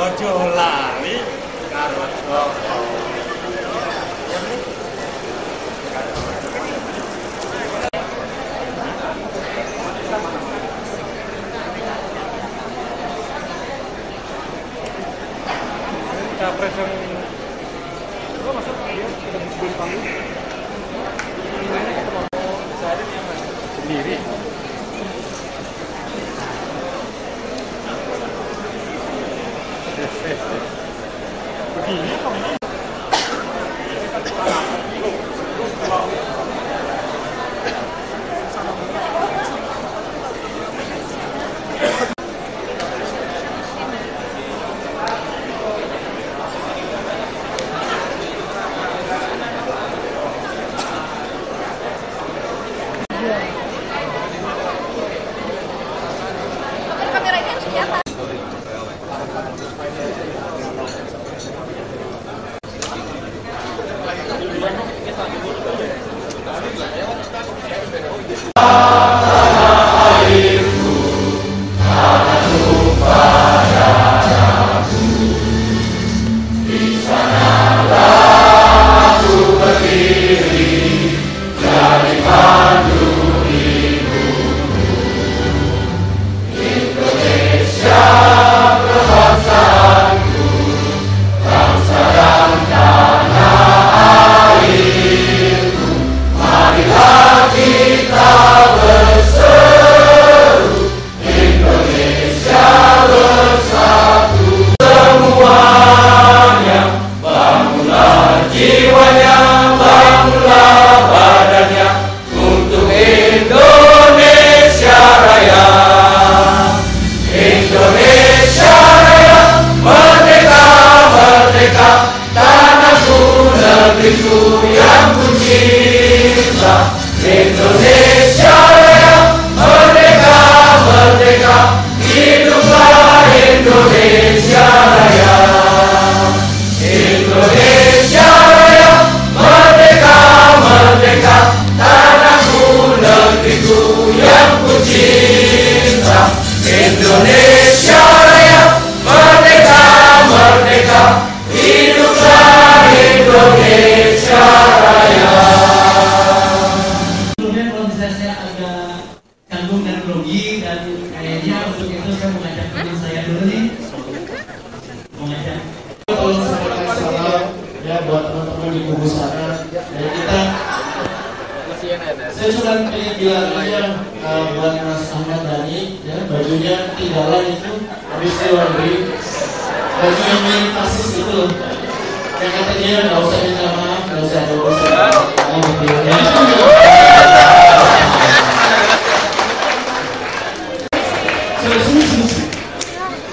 ojo lali karo sapa. Capres yang itu masuk dia kita sebelum panggung ini kita mau cari yang sendiri begini kok saya cuma pengen bilang aja buat Mas Ahmad Dhani, ya, bajunya tinggalan itu habis di laundry, baju yang milik Pasis itu loh, yang katanya nggak usah minta maaf, nggak usah ada urusan,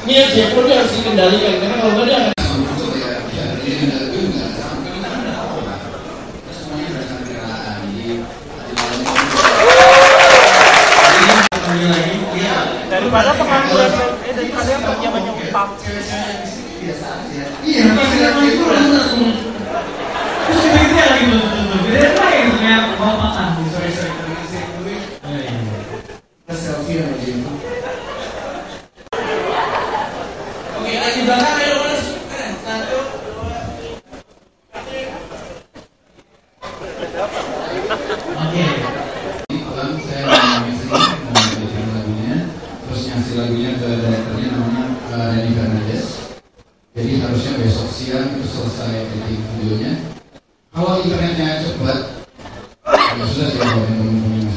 ini yang Jepun harus dikendalikan karena kalau nggak dia daripada pengangguran daripada yang banyak utang. Iya, pasti itu terus kita lagi betul-betul beda lain kayak mau makan sorry selfie aja. Oke, lagi belakang ayo Mas. Satu. Oke. Lagunya ke direkturnya namanya Denny Fernandes. Jadi harusnya besok siang itu selesai editing videonya. Kalau internetnya cepat, ya sudah sih kalau ngomongin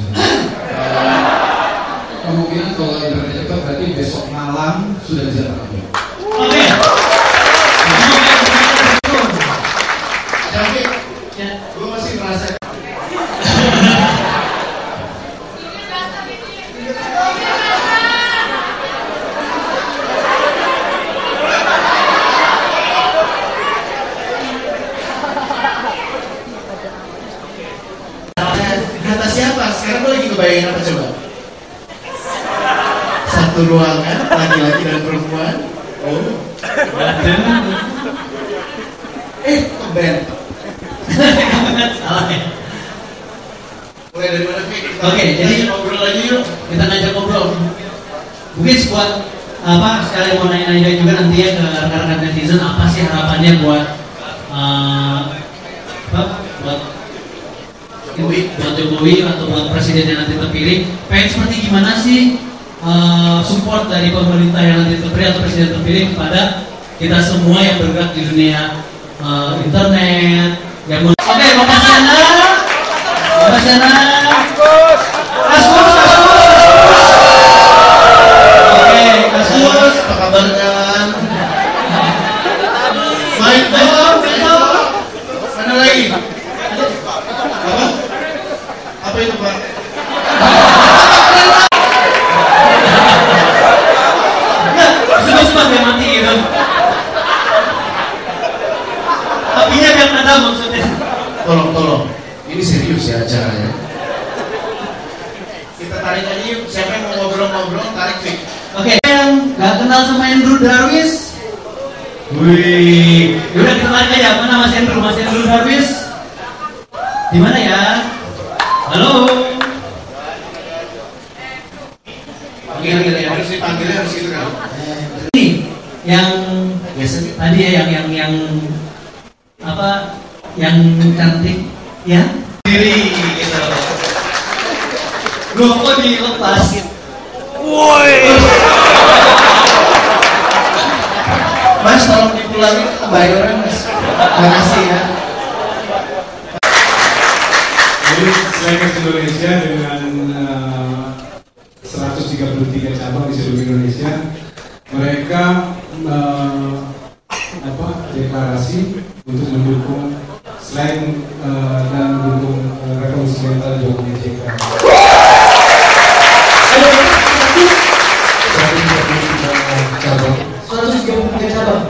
kemungkinan kalau internetnya cepat berarti besok malam sudah bisa terupload. Oke. Tapi gue masih merasa sekarang gue lagi ngebayangin apa coba? Satu ruangan, laki-laki dan perempuan. Oh, keben. Salah ya. Mulai dari mana, Fik? Oke, jadi ngobrol lagi yuk. kita ngajak ngobrol. Mungkin buat sekalian mau nanya-nanya juga nanti ya ke rekan-rekan netizen, apa sih harapannya buat buat Jokowi atau buat presiden yang nanti terpilih, pengen seperti gimana sih support dari pemerintah yang nanti terpilih atau presiden terpilih kepada kita semua yang bergerak di dunia internet yang Oke, Bapak Siana, Kaskus. Oke, Kaskus, apa kabarnya? Main dong. Mana lagi? Apa itu, Pak? Sebab yang mati gitu. Apinya biar ada maksudnya. Tolong. Ini serius ya acaranya. Kita tarik aja yuk. Siapa yang mau ngobrol-ngobrol, tarik sih. Oke, yang nggak kenal sama Andrew Darwis? Wih, udah kita tarik aja. Mana Mas Andrew Darwis? Di mana ya? Halo. Harus dipanggilnya harus gitu kan? Ini yang biasa tadi ya yang apa? Yang cantik ya? Diri gitu. Loh kok dilepas? Woi. Mas tolong dipulangin bayarnya Mas. Terima kasih ya. Jadi Slackers Indonesia dengan 133 cabang di seluruh Indonesia, mereka deklarasi untuk mendukung selain dan mendukung revolusi mental Jokowi JK. 133 cabang. 133 cabang.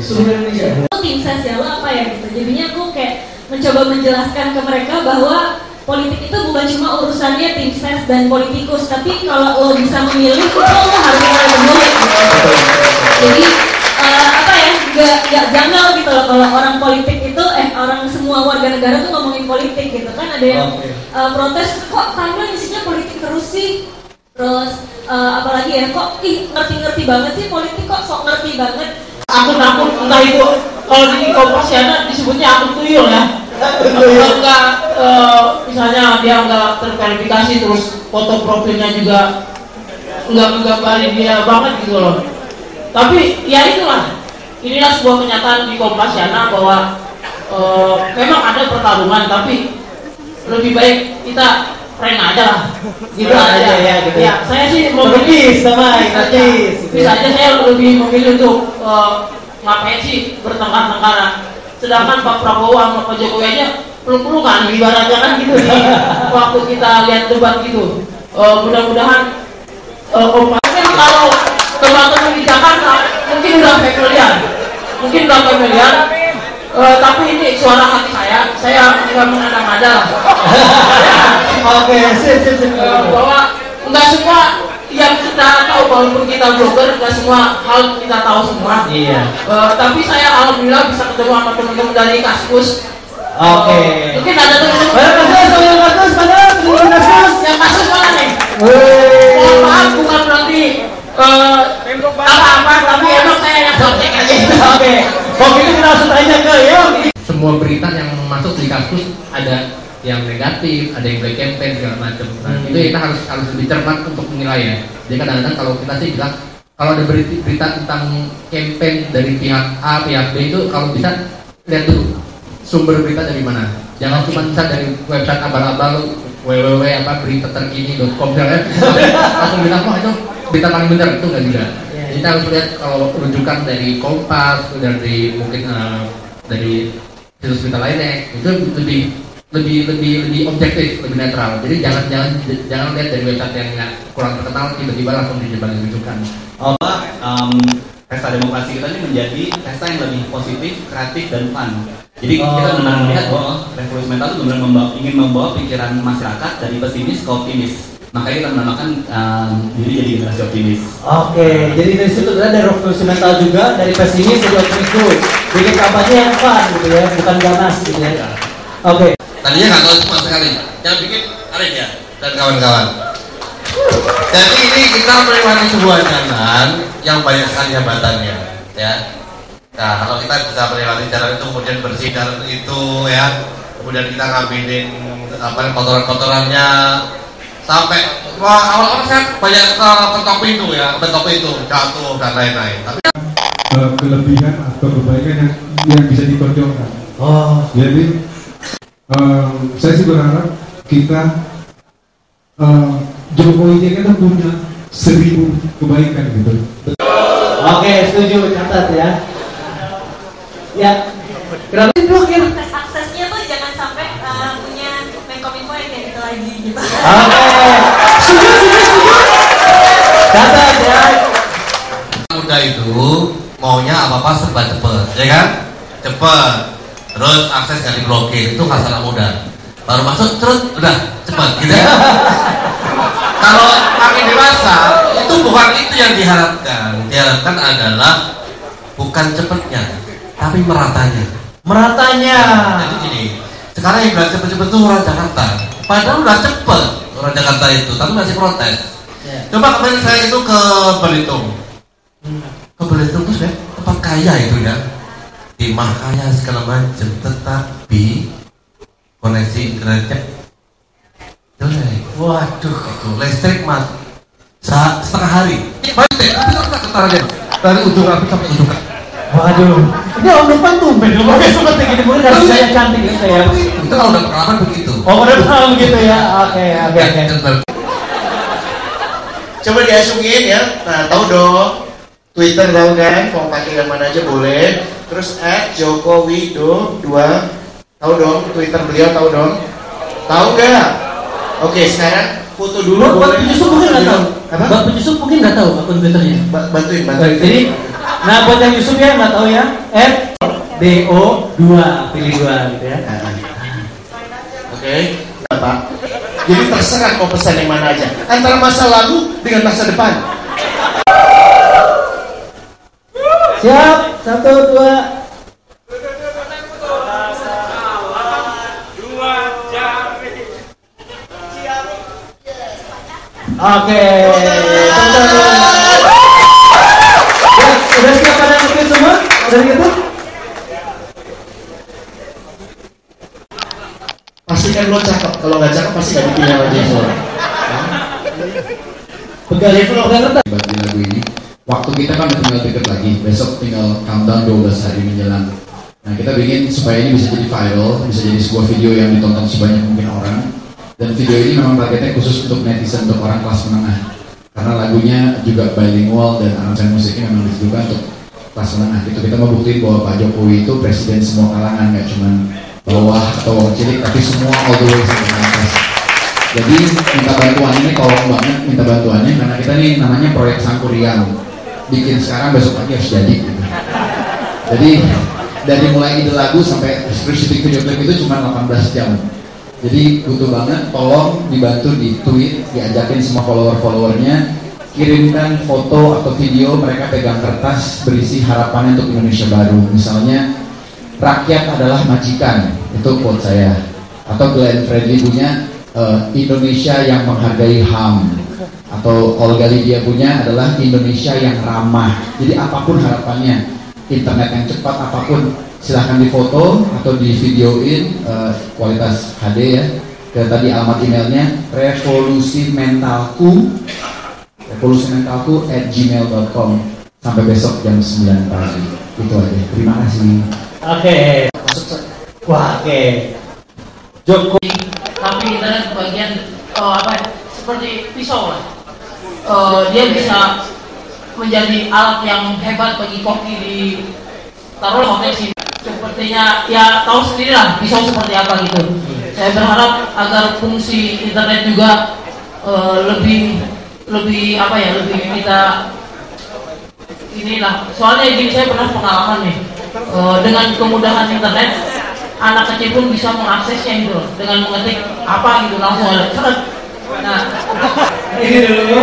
Seluruh Indonesia. Tim ses ya, lo apa ya gitu. Jadinya aku kayak mencoba menjelaskan ke mereka bahwa politik itu bukan cuma urusannya tim ses dan politikus, tapi kalau lo bisa memilih itu lo harus memilih gitu. Jadi nggak janggal gitu loh kalau orang politik itu orang semua warga negara tuh ngomongin politik gitu kan, ada yang protes kok timeline isinya politik terus sih, terus apalagi ya kok ngerti-ngerti banget sih politik, kok sok ngerti banget. Akun-akun entah itu kalau di Kompasiana disebutnya akun tuyul ya. Enggak misalnya dia enggak terverifikasi, terus foto profilnya juga enggak menggambarin dia banget gitu loh. Tapi ya itulah, inilah sebuah kenyataan di Kompasiana bahwa memang ada pertarungan, tapi lebih baik kita keren aja lah, gitu aja ya gitu. Ya, saya sih memilih bisa aja saya lebih memilih untuk ngapain sih bertengkar-tengkaran. Sedangkan Pak Prabowo sama Pak Jokowi aja peluk-pelukan ibaratnya kan gitu di waktu kita lihat debat gitu. Mudah-mudahan kalau teman-teman di Jakarta mungkin udah familiar, tapi ini suara hati saya nggak mengada-ngada lah. Oke, sip. Bahwa nggak semua yang kita tahu, walaupun kita blogger, nggak semua hal kita tahu semua. Iya. Tapi saya alhamdulillah bisa ketemu sama teman-teman dari Kaskus. Oke. Mungkin ada teman-teman. Kaskus mana? Yang Kaskus mana nih? Mohon maaf, bukan berarti apa-apa, tapi emang saya yang project aja. Oke. Kok itu kita langsung tanya ke ya. Semua berita yang masuk di Kaskus ada yang negatif, ada yang black campaign segala macam. Nah, itu kita harus lebih cermat untuk menilai ya. Jadi kadang-kadang kalau kita sih bilang kalau ada berita tentang campaign dari pihak A, pihak B itu kalau bisa lihat dulu sumber berita dari mana. Jangan cuma bisa dari website abal-abal www.beritaterkini.com misalnya. Langsung bilang itu berita paling benar, itu enggak juga. Jadi kita harus lihat kalau rujukan dari Kompas, dari mungkin dari situs berita lainnya itu lebih objektif, lebih netral. Jadi jangan lihat dari website yang kurang terkenal tiba-tiba langsung dijebalkan rujukan. Pesta demokrasi kita ini menjadi pesta yang lebih positif, kreatif dan fun. Jadi kita benar melihat bahwa revolusi mental itu benar ingin membawa pikiran masyarakat dari pesimis ke optimis. Makanya kita menamakan diri jadi generasi optimis. Oke, jadi dari situ dari revolusi mental juga, dari pesimis jadi optimis. Bikin kampanye yang fun gitu ya, bukan ganas gitu ya. Oke. Tadinya nggak tahu sama sekali. Yang bikin Arif ya dan kawan-kawan. Jadi ini kita melewati sebuah jalan yang banyak sekali hambatannya, ya. Nah, kalau kita bisa melewati jalan itu kemudian bersih jalan itu, ya, kemudian kita ngambilin kotoran-kotorannya sampai awal-awal saya banyak ketok pintu ya, ketok pintu jatuh dan lain-lain. Tapi kelebihan atau kebaikan yang bisa ditonjolkan. Jadi saya sih berharap kita Jokowi ini kan punya 1000 kebaikan gitu. Oke, setuju, catat ya. Ya, kenapa diblokir? Aksesnya tuh jangan sampai punya Menkominfo yang kayak gitu lagi gitu. Oke, setuju. Catat ya. Muda itu maunya apa-apa serba cepet, ya kan? Cepet, terus akses gak diblokir, itu khas anak muda. Baru masuk terus udah cepet gitu ya. Kalau makin dewasa itu bukan itu yang diharapkan. Diharapkan adalah bukan cepetnya, tapi meratanya. Jadi gini, sekarang yang bilang cepet-cepet itu orang Jakarta. Padahal udah cepet orang Jakarta itu, tapi masih protes. Coba kemarin saya itu ke Belitung. Ke Belitung itu tempat kaya itu ya, timah kaya segala macam, tetapi koneksi internetnya jelek. Waduh, itu listrik mati setengah hari. Tapi kita ketara deh dari ujung api sampai ujung api. Waduh, ini om depan tuh bener banget seperti gini, mungkin harus saya cantik gitu ya. Itu kalau udah pengalaman begitu. Oh, udah pengalaman begitu ya. Oke. Coba diasungin ya. Nah, tahu dong. Twitter tahu kan? Mau pakai yang mana aja boleh. Terus @jokowido2. Tahu dong Twitter beliau, tahu dong? Tahu gak? Oke, sekarang foto dulu. Buat penyusup mungkin nggak tahu. Buat penyusup mungkin nggak tahu akun Twitternya. Bantuin. Jadi, nah buat yang Yusuf ya nggak tahu ya. @do2 pilih 2 gitu ya. Oke, Pak. Jadi terserah mau pesan yang mana aja. Antara masa lalu dengan masa depan. Siap, 1, 2. Oke. Udah siap pada mungkin semua? Udah gitu? Pastikan lo cakep. Kalau nggak cakep pasti nggak dipilih sama dia semua. Bagi lagu ini, waktu kita kan tinggal deket lagi. Besok tinggal countdown 12 hari menjelang. Nah, kita ingin supaya ini bisa jadi viral, bisa jadi sebuah video yang ditonton sebanyak mungkin orang. Dan video ini memang targetnya khusus untuk netizen, untuk orang kelas menengah. Karena lagunya juga bilingual dan aransemen musiknya memang ditujukan untuk kelas menengah. Gitu. Kita mau buktiin bahwa Pak Jokowi itu presiden semua kalangan, nggak cuma bawah atau wong cilik, tapi semua all the way sampai ke atas. Jadi minta bantuan ini, tolong banget minta bantuannya, karena kita nih namanya proyek Sangkuriang. Bikin sekarang, besok pagi harus jadi. Gitu. Jadi dari mulai ide lagu sampai syuting video klip itu cuma 18 jam. Jadi butuh banget, tolong dibantu di tweet, diajakin semua follower-followernya, kirimkan foto atau video mereka pegang kertas berisi harapannya untuk Indonesia baru. Misalnya, rakyat adalah majikan, itu quote saya. Atau Glenn Fredly punya Indonesia yang menghargai HAM. Atau Olga Lydia punya adalah Indonesia yang ramah. Jadi apapun harapannya, internet yang cepat apapun, silahkan difoto atau di videoin kualitas HD ya. Ke tadi alamat emailnya revolusimentalku@gmail.com. Sampai besok jam 9 pagi. Itu aja. Terima kasih. Oke. Wah, oke. Jokowi. Tapi internet bagian seperti pisau lah. Dia bisa menjadi alat yang hebat bagi koki di taruh konteks ini. Sepertinya ya tahu sendiri lah pisau seperti apa gitu. Saya berharap agar fungsi internet juga lebih kita inilah. Soalnya gini, saya pernah pengalaman nih dengan kemudahan internet, anak kecil pun bisa mengaksesnya gitu loh, dengan mengetik apa gitu langsung ada. Nah, ini dulu.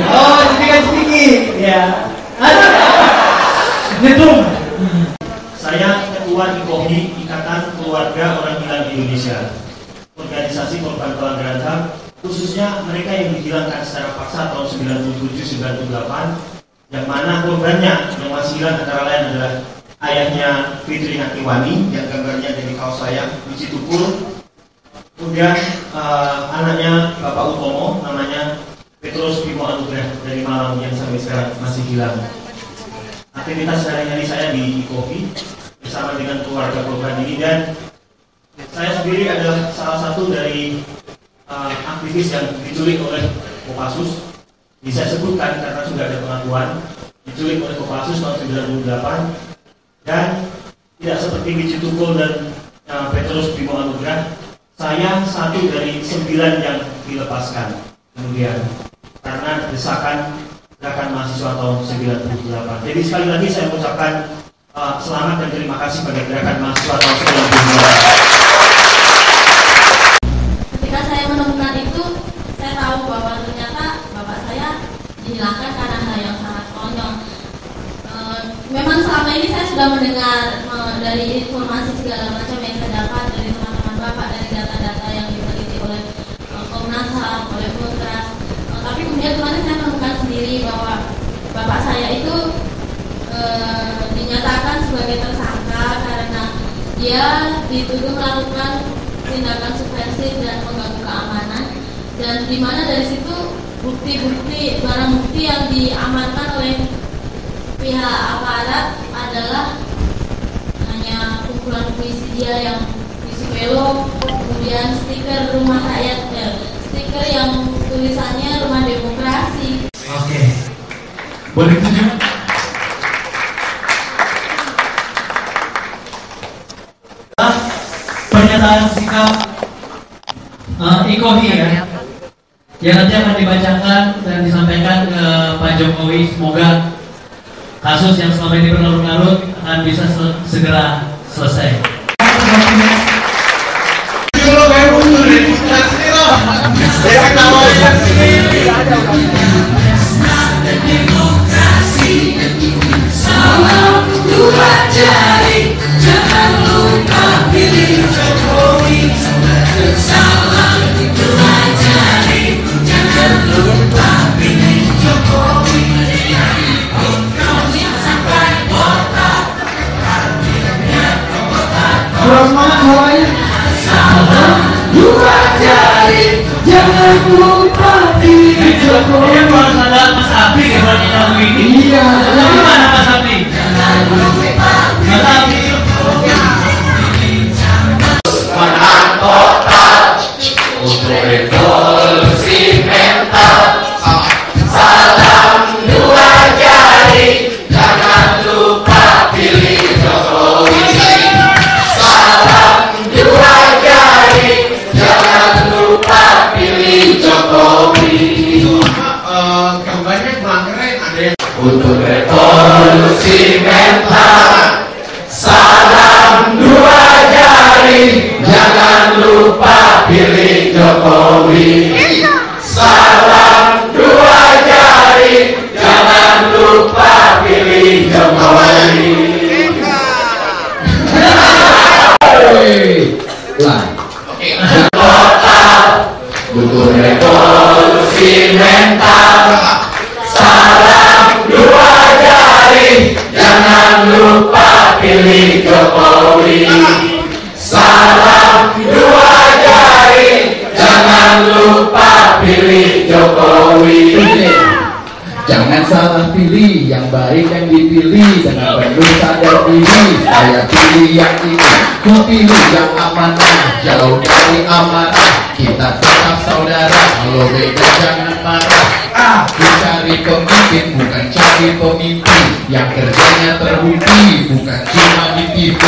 Oh, jadi kan sedikit ya. Hitung. Saya Ketua IKOHI, Ikatan Keluarga Orang Hilang Indonesia, organisasi korban pelanggaran HAM khususnya mereka yang dihilangkan secara paksa tahun 97-98, yang mana korbannya yang masih hilang antara lain adalah ayahnya Fitri Nakiwani yang gambarnya dari kaos saya di Citupul, kemudian anaknya Bapak Utomo namanya Petrus Bimo Anugrah dari Malang yang sampai sekarang masih hilang. Aktivitas sehari-hari saya di Kopi bersama dengan keluarga korban ini, dan saya sendiri adalah salah satu dari aktivis yang diculik oleh Kopassus. Bisa sebutkan karena sudah ada pengakuan, diculik oleh Kopassus tahun 98, dan tidak seperti Biji Tukul dan Petrus Bimo Anugrah, saya satu dari 9 yang dilepaskan kemudian karena desakan gerakan mahasiswa tahun 98. Jadi sekali lagi saya mengucapkan selamat dan terima kasih pada gerakan mahasiswa tahun 98. Ketika saya menemukan itu, saya tahu bahwa ternyata bapak saya dihilangkan karena hal yang sangat konyol. Memang selama ini saya sudah mendengar dari informasi segala macam yang saya dapat dari teman-teman bapak, dari data-data yang diteliti oleh Komnas HAM, oleh Kontras. Tapi kemudian kemarin saya menemukan sendiri bahwa bapak saya itu dinyatakan sebagai tersangka karena dia dituduh melakukan tindakan subversif dan mengganggu keamanan, dan di mana dari situ barang bukti yang diamankan oleh pihak aparat adalah hanya kumpulan puisi dia yang puisi belok, kemudian stiker rumah rakyat, stiker yang tulisannya Rumah Demokrasi. Oke, boleh tunjuk? Pernyataan sikap Ikohi ya, yang nanti akan dibacakan dan disampaikan ke Pak Jokowi. Semoga kasus yang selama ini berlarut-larut akan bisa segera selesai. Salam dua jari, jangan lupa pilih Jokowi. Salam dua jari, jangan lupa pilih Jokowi. Sampai kota, salam dua jari, jangan lupa pilih Jokowi. Ini kalau sadar Mas Abdi ya buat lagu ini. Iya. Gimana Mas Abdi? Jangan lupa Mas Abdi. Menang total untuk revolusi mental. Salam dua jari, jangan lupa pilih Jokowi. Salam dua jari, jangan lupa pilih Jokowi. Gambarnya kurang keren, ada yang Untuk revolusi mental. Salam dua jari, jangan lupa pilih Jokowi. Salam dua jari, jangan lupa pilih Jokowi. Total butuh revolusi mental. Salam dua jari, jangan lupa pilih Jokowi. Salam dua jari, jangan lupa pilih Jokowi. Jangan salah pilih, yang baik yang dipilih. Dengan penuh sadar diri, saya pilih yang ini. Ku pilih yang amanah, jauh dari amarah. Kita tetap saudara, kalau beda jangan marah. Aku cari pemimpin, bukan cari pemimpin yang kerjanya terbukti, bukan cuma di TV.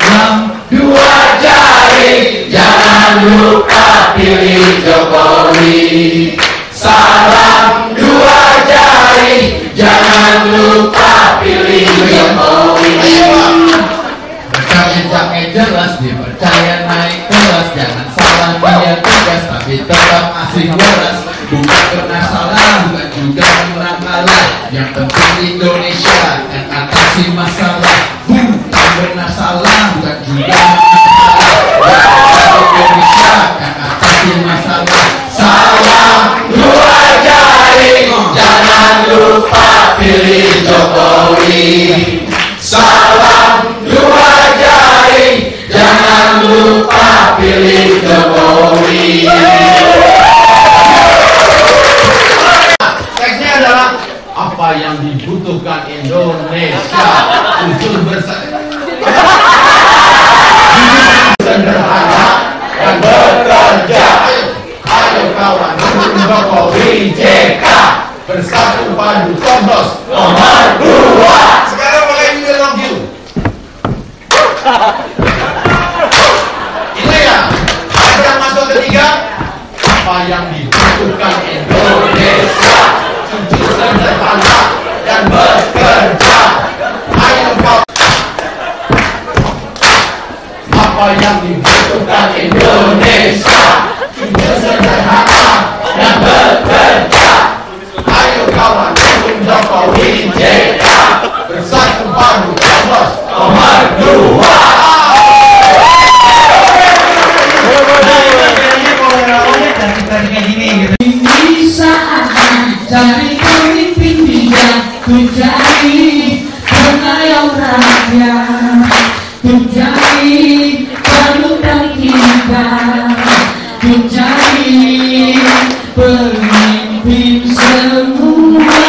Yang dua jari, jangan lupa pilih Jokowi. Salam dua jari, jangan lupa pilih Jokowi. Berkah jelas, dipercaya naik kelas. Jangan salah dia tegas, tapi tetap asik waras. Bukan pernah salah, bukan juga pernah kalah. Yang penting Indonesia dan atasi masalah. Bukan pernah salah, bukan juga pernah kalah. Indonesia dan atasi masalah. apa yang dibutuhkan Indonesia. Jujur sederhana dan bekerja. Ayo kawan, dukung Jokowi JK. Bersatu padu coblos nomor 2. Sekarang mulai bilang you. Ini ya, yang masuk ketiga. Apa yang dibutuhkan Indonesia. Jujur sederhana dan bekerja. Ayo kawan. Apa yang dibutuhkan Indonesia. Jujur sederhana dan bekerja. Ayo kawan, dukung Jokowi JK. Bersatu padu coblos nomor 2. Ini saatnya jadi pemimpin bijak, menjadi pengayom rakyat, menjadi penuntang kita, menjadi pemimpin semua.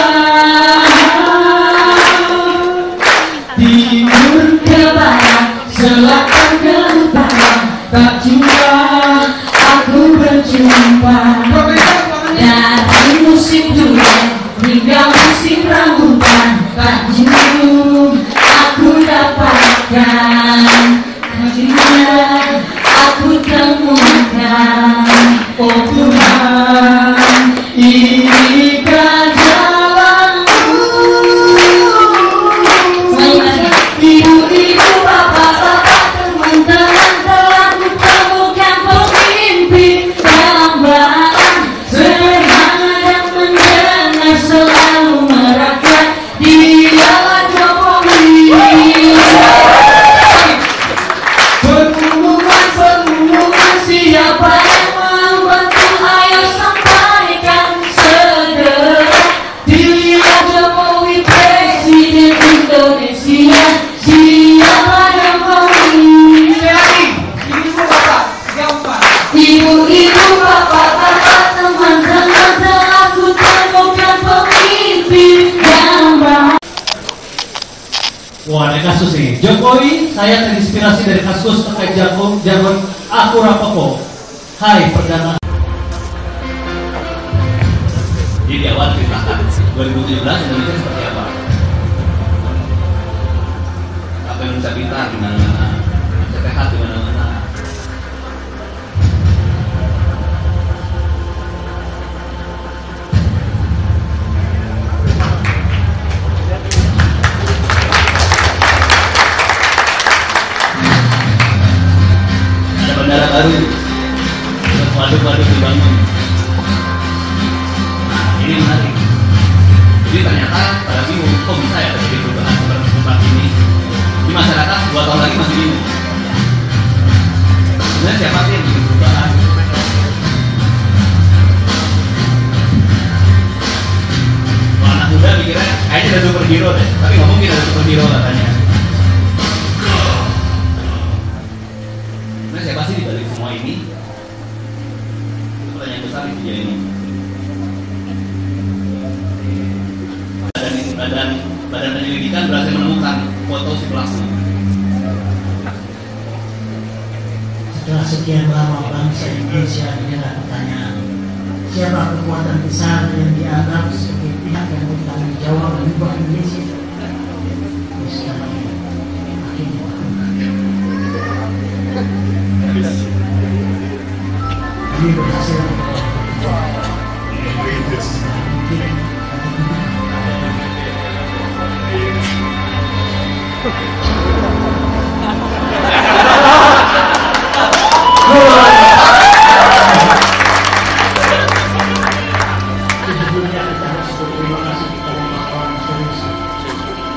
Timur ke barat, selatan ke utara, tak jua aku berjumpa. Dari musim durian hingga musim rambutan, tak jua aku dapatkan. Akhirnya aku temukan, oh Tuhan, inikah jalanmu. Ibu-ibu, bapak-bapak, teman-teman, telah kutemukan pemimpin yang baik, sederhana dan mendengar, selalu merakyat. Dialah Jokowi. Pengumuman siapa yang mau bantu, ayo sampaikan segera. Dialah Jokowi, Presiden Indonesia. Dialah Jokowi. Ibu-ibu, bapak-bapak, teman-teman, telah kutemukan pemimpin yang baik. Wah, ada kasus nih. Jokowi, saya terinspirasi dari kasus terkait jargon aku rapopo. Hai perdana. Jadi di awal ceritakan 2017 Indonesia seperti apa? Apa yang bisa kita di mana-mana, sehat di mana-mana. Ada bandara baru, waduk-waduk dibangun. Nah, ini menarik. Jadi ternyata pada bingung, kok bisa ya terjadi perubahan seperti ini? Di masyarakat 2 tahun lagi masih bingung. Sebenarnya siapa sih yang bikin perubahan? Kalau anak muda mikirnya kayaknya ada superhero deh, tapi nggak mungkin ada superhero katanya. Sebenarnya siapa sih dibalik semua ini? Itu pertanyaan besar di dunia ini. Badan penyelidikan berhasil menemukan foto si pelaku. Setelah sekian lama bangsa Indonesia dengan pertanyaan, siapa kekuatan besar yang dianggap sebagai pihak yang bertanggung jawab mengubah Indonesia? Sekarang akhirnya kami berhasil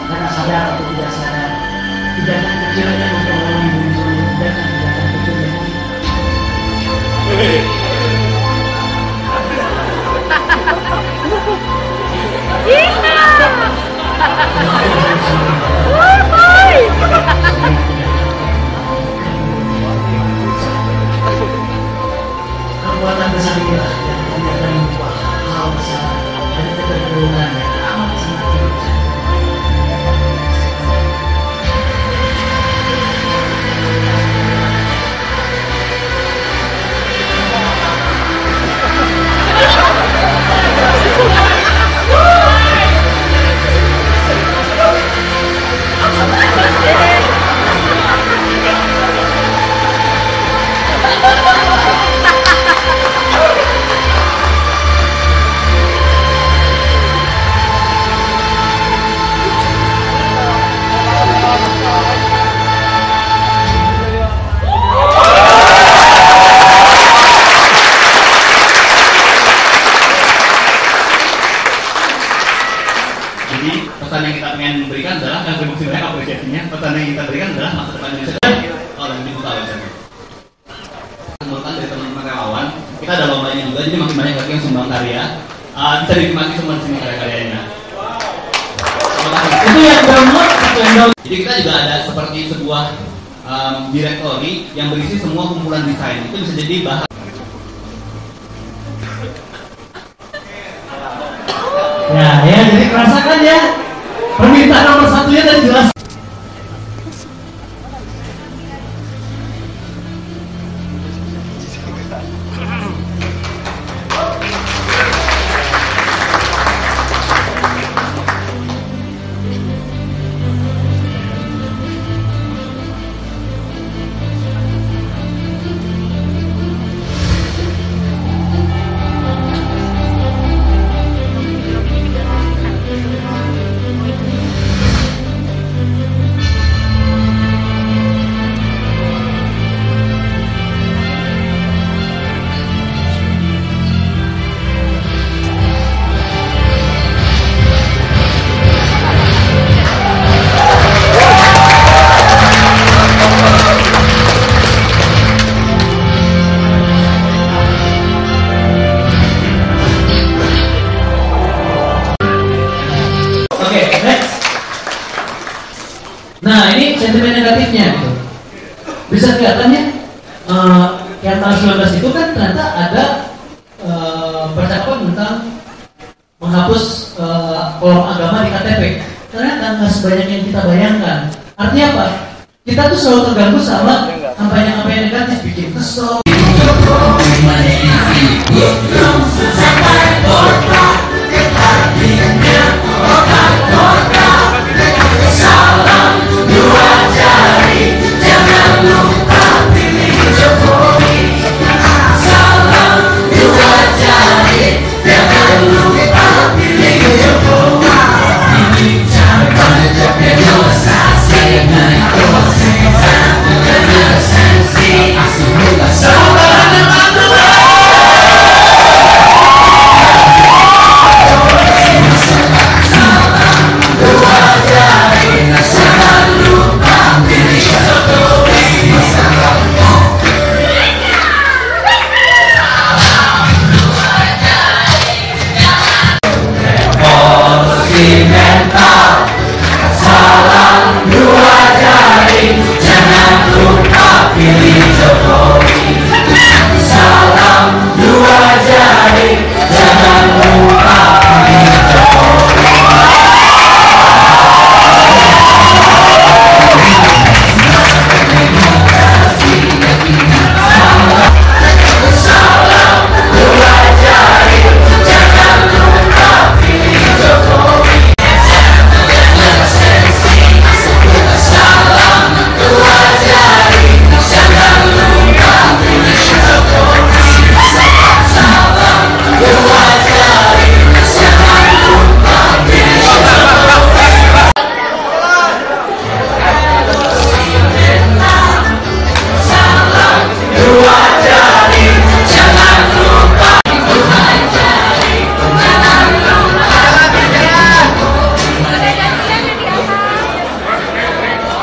karena sadar atau tidak sadar, tindakan kecilnya mempengaruhi tindakan kecilnya. Kekuatan besar inilah yang akan mengubah hal besar dari ketergantungan yang amat sangat Jadi pesan yang kita pengen berikan adalah, yang terima kasih banyak apresiasinya, pesan yang kita berikan adalah masa depan Indonesia. Oh, yang dibuka website. Anggota dari teman-teman relawan, kita ada lombanya juga, jadi makin banyak lagi yang sumbang karya. Bisa dinikmati semua di sini karya-karyanya. Itu yang download. Jadi kita juga ada seperti sebuah directory yang berisi semua kumpulan desain. Itu bisa jadi bahan. Ya, jadi rasakan ya. Permintaan nomor satunya tadi jelas. Nah, ini sentimen negatifnya gitu. Bisa kelihatan ya, yang tahun 19 itu kan ternyata ada percakapan tentang menghapus kolom agama di KTP. Ternyata nggak sebanyak yang kita bayangkan. Artinya apa? Kita tuh selalu terganggu sama kampanye-kampanye negatif, bikin kesel.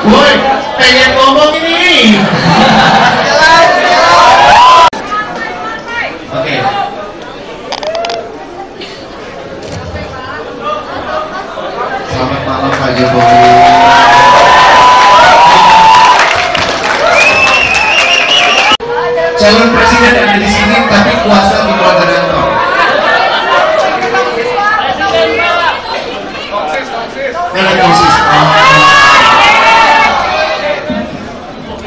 Woi, pengen ngomong ini. Oke. Selamat malam Pak Jokowi. Calon presiden ada di sini, tapi kuasa di moderator. Mana krisis?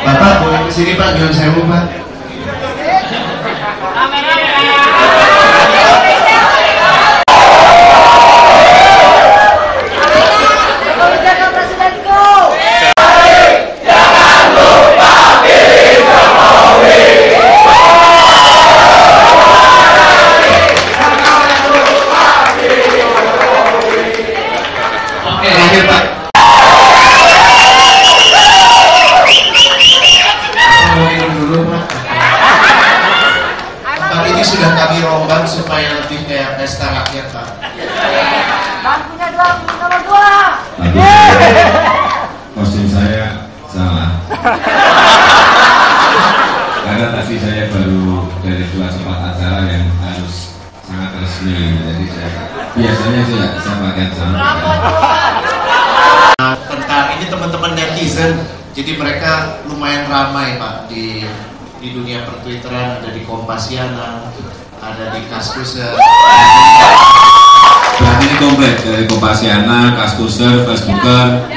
Bapak boleh kesini Pak, jangan sewu Pak. Sudah kami rombak supaya lebih kayak pesta rakyat Pak. Bangkunya 2, nomor 2. Biasanya saya pakai celana. Tentang ini teman-teman netizen, jadi mereka lumayan ramai Pak di dunia pertwitteran, ada di Kompasiana, ada di Kaskuser. Berarti ini komplit dari Kompasiana, Kaskuser, Facebooker,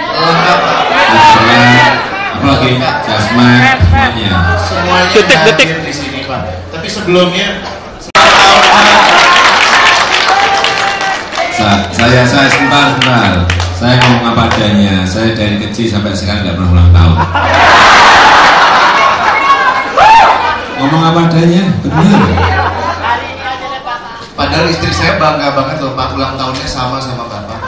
apalagi Jasmine, semuanya hadir di sini Pak. Tapi sebelumnya saya sebentar. Saya ngomong apa adanya. Saya dari kecil sampai sekarang nggak pernah ulang tahun. Ngomong apa adanya, benar. Padahal istri saya bangga banget loh Pak, ulang tahunnya sama Bapak.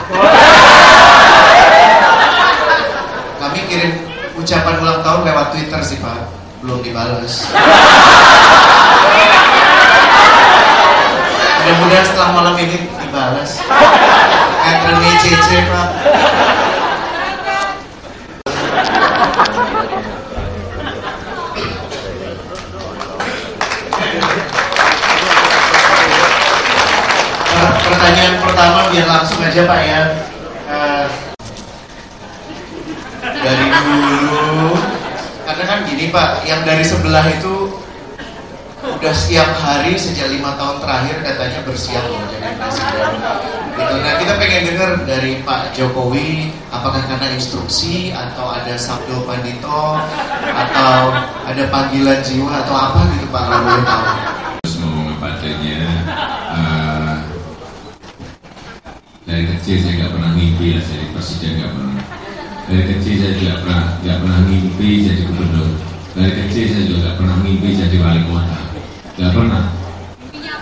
Kami kirim ucapan ulang tahun lewat Twitter sih Pak, belum dibales. Mudah-mudahan setelah malam ini dibalas. Rene CC Pak. Pertanyaan pertama biar langsung aja Pak ya. Dari dulu, karena kan gini Pak, yang dari sebelah itu udah setiap hari sejak 5 tahun terakhir katanya bersiap mau jadi presiden. Gitu. Nah kita pengen dengar dari Pak Jokowi, apakah karena instruksi atau ada sabdo pandito atau ada panggilan jiwa atau apa gitu Pak, kalau boleh tahu. Terus ngomong apa adanya. Dari kecil saya nggak pernah mimpi lah jadi presiden, nggak pernah. Dari kecil saya juga nggak pernah mimpi jadi gubernur. Dari kecil saya juga nggak pernah mimpi jadi wali kota. Nggak pernah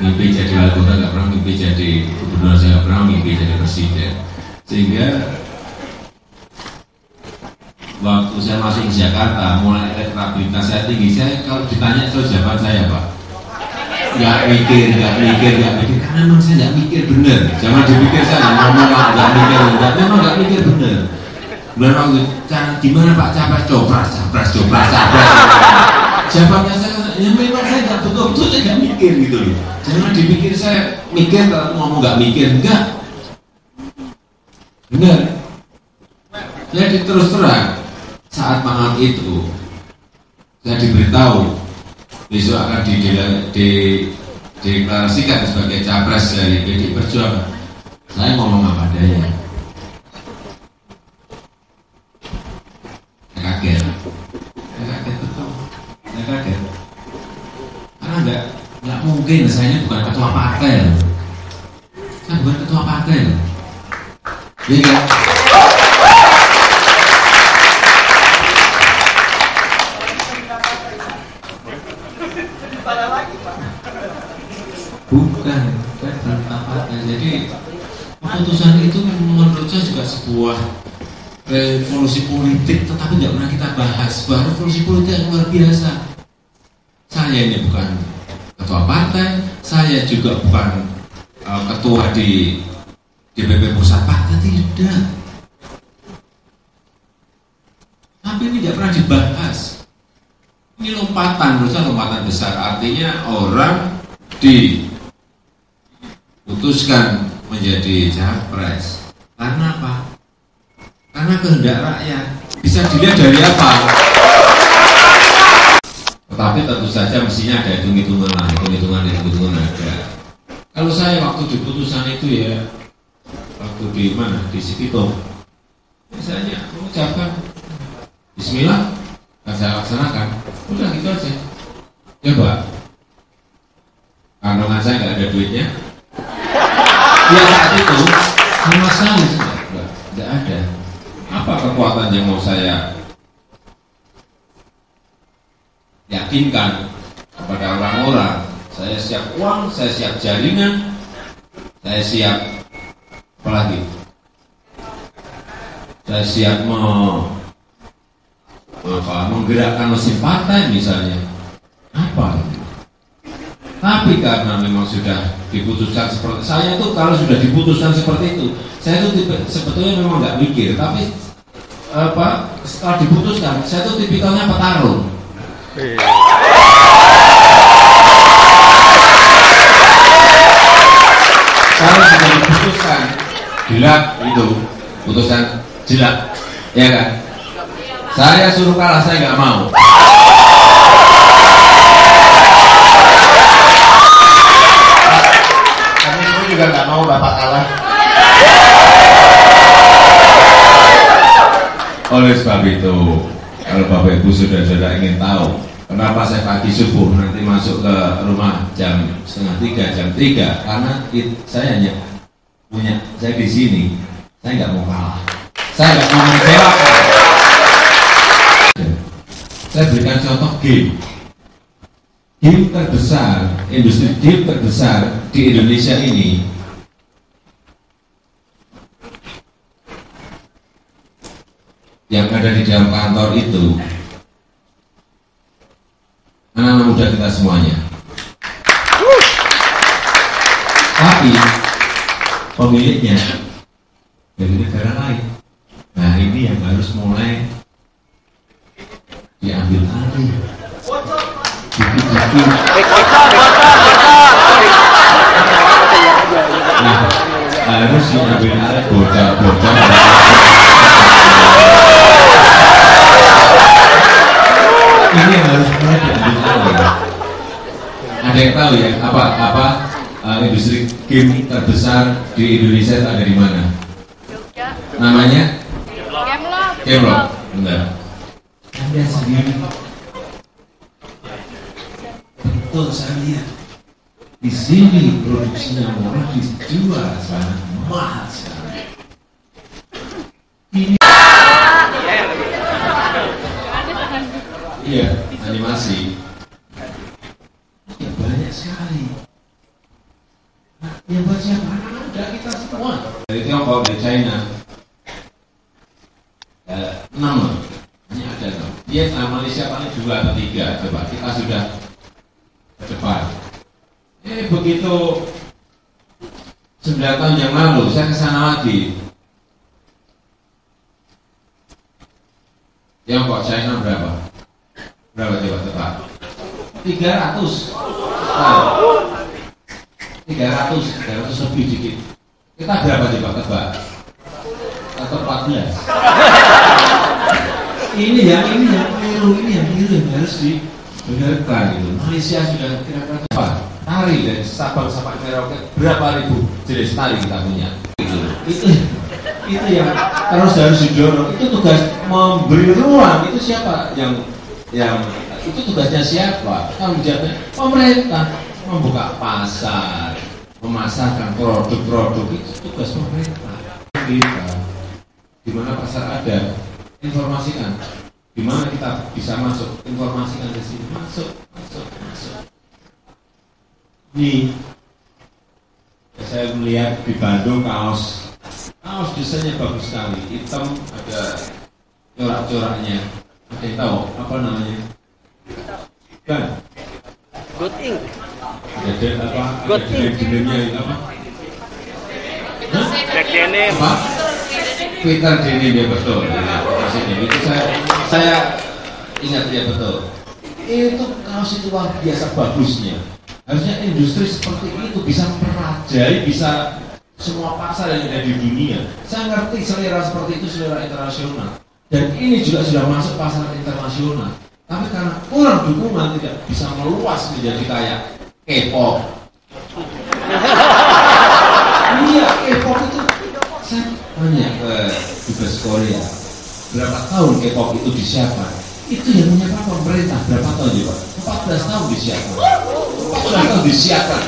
mimpi jadi wali kota, nggak pernah mimpi jadi gubernur, saya nggak pernah mimpi jadi presiden. Sehingga waktu saya masuk ke Jakarta, mulai elektabilitas saya tinggi, saya kalau ditanya itu jawaban saya Pak, nggak mikir, karena memang saya nggak mikir bener. Jangan dipikir saya ngomong nggak mikir, memang nggak mikir bener. Bulan waktu gimana Pak capres copras. Jawabannya saya, ya memang saya nggak betul-betul saya nggak mikir gitu loh. Jangan dipikir saya mikir kalau ngomong nggak mikir, enggak. Benar. Jadi terus terang saat malam itu saya diberitahu besok akan dideklarasikan sebagai capres dari PDI Perjuangan. Saya ngomong apa adanya. Saya kaget betul. Saya kaget. Karena nggak mungkin saya ini bukan ketua partai. Saya bukan ketua partai. Iya kan? Bukan apa-apa. Jadi keputusan itu menurut saya juga sebuah revolusi politik, tetapi nggak pernah kita bahas. Sebuah revolusi politik yang luar biasa. Saya ini bukan ketua partai, saya juga bukan ketua di DPP pusat partai, tidak. Tapi ini tidak pernah dibahas. Ini lompatan, menurut saya lompatan besar. Artinya orang diputuskan menjadi capres karena apa? Karena kehendak rakyat. Bisa dilihat dari apa? Tetapi tentu saja mestinya ada hitung-hitungan ada. Kalau saya waktu di putusan itu ya, waktu di mana? Di Sipitom, misalnya mengucapkan Bismillah, akan saya laksanakan. Udah gitu aja. Coba kandungan saya nggak ada duitnya. Ya saat itu sama sekali nggak ada. Apa kekuatan yang mau saya yakinkan kepada orang-orang? Saya siap uang, saya siap jaringan, saya siap apa lagi? Saya siap menggerakkan mesin partai misalnya. Apa? Tapi karena memang sudah diputuskan seperti saya tuh, kalau sudah diputuskan seperti itu, saya tuh sebetulnya memang nggak mikir. Tapi setelah diputuskan, saya tuh tipikalnya petarung. Kalau sudah diputuskan Jelak itu putusan jelek, ya kan? Saya suruh kalah, saya nggak mau. Kami semua juga nggak mau Bapak kalah. Oleh sebab itu, kalau Bapak Ibu saudara-saudara ingin tahu kenapa saya pagi subuh nanti masuk ke rumah jam 2:30, jam 3, karena saya hanya punya, saya di sini, saya nggak mau kalah, saya nggak mau mengecewakan. Saya berikan contoh game terbesar, industri game terbesar di Indonesia ini yang ada di dalam kantor itu anak-anak muda kita semuanya. Tapi pemiliknya dari negara lain. Nah, ini yang harus mulai diambil alih. Nah, harus diambil alih bocah-bocah. Ini yang harus mulai diambil alih. Ada yang tahu ya apa industri game terbesar di Indonesia itu ada di mana? Namanya? Gameloft. Benar. Anda sendiri. Betul, saya lihat. Di sini produksinya murah, dijual sangat mahal sekali. Ini iya, animasi. Ya banyak sekali. Nah, yang buat siapa? Anak-anak muda kita semua. Dari Tiongkok, dari China. 6 loh. Hanya ada 6. Vietnam, Malaysia paling 2 atau 3. Coba, kita sudah ke depan. Begitu 9 tahun yang lalu, saya kesana lagi. Tiongkok, China berapa? Berapa coba tebak? 300. Nah, 300 lebih dikit. Kita berapa coba tebak? Atau 14. Ini yang keliru yang harus dibenarkan gitu. Malaysia sudah kira-kira apa? Tari dari Sabang sampai Merauke berapa ribu jenis tari kita punya. Itu yang terus harus didorong. Itu tugas memberi ruang. Itu siapa yang itu tugasnya siapa? Tanggung jawabnya pemerintah, membuka pasar, memasarkan produk-produk, itu tugas pemerintah. Kita di mana pasar ada, informasikan. Di mana kita bisa masuk, informasikan ke sini. Masuk. Nih, saya melihat di Bandung kaos desainnya bagus sekali, hitam ada corak-coraknya. Ada yang tahu apa namanya? Kan? Good Ink. Ada apa? Good Ink. Ada apa? Jack Denim. Apa? Peter Denim, ya betul. Maksudnya itu saya ingat ya betul. Itu kaos itu luar biasa bagusnya. Harusnya industri seperti itu bisa merajai, bisa semua pasar yang ada di dunia. Saya ngerti selera seperti itu selera internasional. Dan ini juga sudah masuk pasar internasional. Tapi karena kurang dukungan tidak bisa meluas menjadi kayak K-pop. Iya, K-pop itu saya tanya ke dubes Korea, berapa tahun K-pop itu disiapkan? Itu yang menyiapkan pemerintah berapa tahun juga? 14 tahun disiapkan. 14 tahun disiapkan.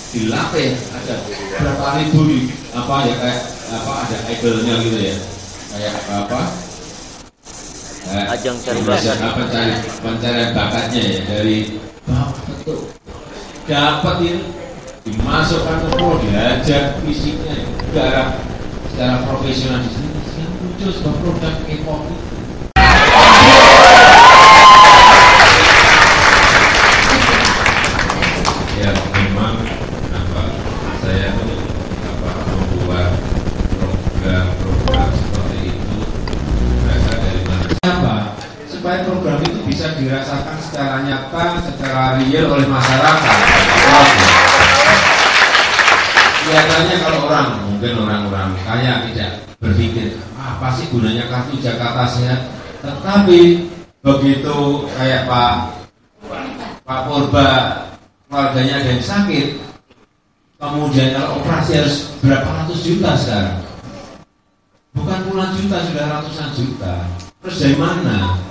Dilatih ada berapa ribu apa ya kayak apa ada idolnya gitu ya. Kayak apa? Ajang cari bakat. Pencarian bakatnya ya dari bawah betul. Dapat ini dimasukkan ke pro, diajar fisiknya, garap secara profesional di sini. Yang muncul sebuah produk K-pop. Ya memang saya membuat program seperti itu berasal dari mana? Apa? Supaya program itu bisa dirasakan secara nyata, secara real oleh masyarakat. Kelihatannya kalau mungkin orang-orang kaya tidak berpikir apa sih gunanya kartu Jakarta Sehat, tetapi begitu kayak Pak Purba keluarganya ada yang sakit, kemudian kalau operasi harus berapa ratus juta sekarang, bukan puluhan juta, sudah ratusan juta. Terus dari mana?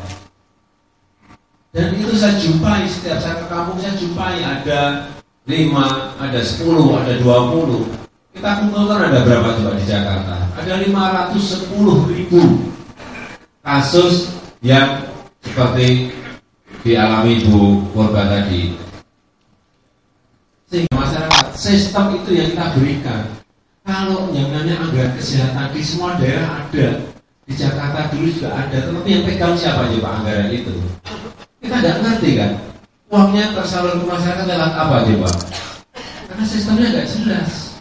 Dan itu saya jumpai, setiap saya ke kampung saya jumpai ada 5, ada 10, ada 20. Kita kumpulkan ada berapa coba di Jakarta? Ada 510.000 kasus yang seperti dialami Bu Purba tadi. Sehingga masyarakat, sistem itu yang kita berikan. Kalau yang namanya anggaran kesehatan di semua daerah ada, di Jakarta dulu juga ada, tetapi yang pegang siapa aja Pak anggaran itu? Kita nggak ngerti kan? Uangnya tersalur ke masyarakat lewat apa aja Pak? Karena sistemnya nggak jelas.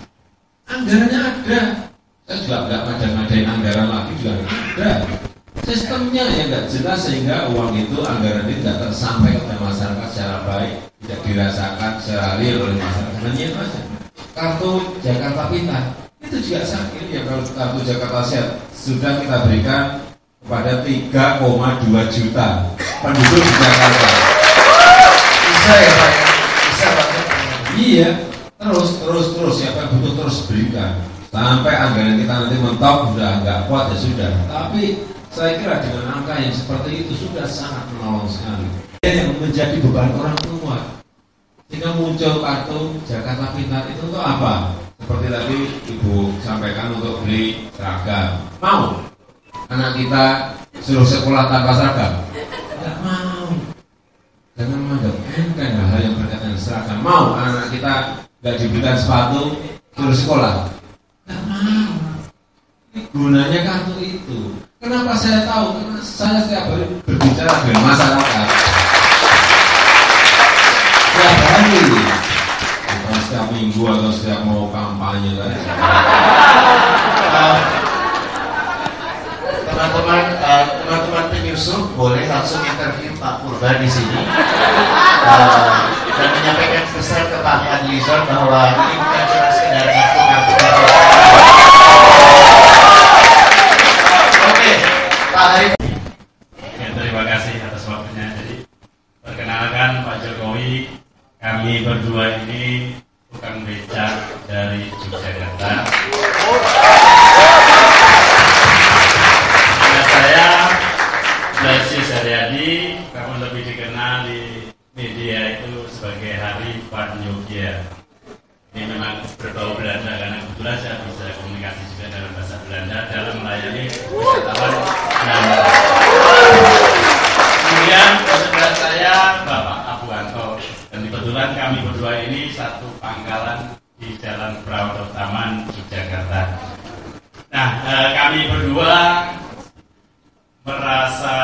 Anggarannya ada, saya juga nggak ngadain anggaran lagi juga nggak ada. Sistemnya yang nggak jelas sehingga uang itu, anggaran itu tidak tersampai kepada masyarakat secara baik, tidak dirasakan secara real oleh masyarakat. Hanya itu aja. Kartu Jakarta Pintar itu juga sakit ya. Kalau kartu Jakarta Sehat sudah kita berikan kepada 3,2 juta penduduk di Jakarta. Bisa ya Pak? Bisa Pak? Iya. Terus siapa yang butuh terus berikan sampai anggaran kita nanti mentok sudah nggak kuat ya sudah. Tapi saya kira dengan angka yang seperti itu sudah sangat menolong sekali. Yang menjadi beban orang tua, sehingga muncul kartu Jakarta Pintar itu untuk apa? Seperti tadi Ibu sampaikan, untuk beli seragam. Mau anak kita suruh sekolah tanpa seragam? Tidak mau. Jangan menganggap enteng hal yang berkaitan dengan seragam. Mau anak kita nggak diberikan sepatu suruh sekolah? Tidak mau. Ini gunanya kartu itu. Kenapa saya tahu? Karena saya setiap hari berbicara dengan masyarakat. Setiap hari, bukan setiap minggu atau setiap mau kampanye kan. Teman-teman penyusup boleh langsung interview Pak Purba di sini dan menyampaikan pesan ke Pak Adlizon bahwa ini bukan cuma sekedar kartu-kartu. Oke, Pak Arif. Ya, terima kasih atas waktunya. Jadi perkenalkan Pak Jokowi, kami berdua ini tukang becak dari Yogyakarta. Saya Blasi Saryadi, kamu lebih dikenal di media itu sebagai Harifan Yogya. Ini memang berbau Belanda karena kebetulan saya bisa komunikasi juga dalam bahasa Belanda dalam melayani wisatawan Belanda. Kemudian saudara saya Bapak Abuanto, dan kebetulan kami berdua ini satu pangkalan di Jalan Prawiro Taman, Yogyakarta. Nah, kami berdua merasa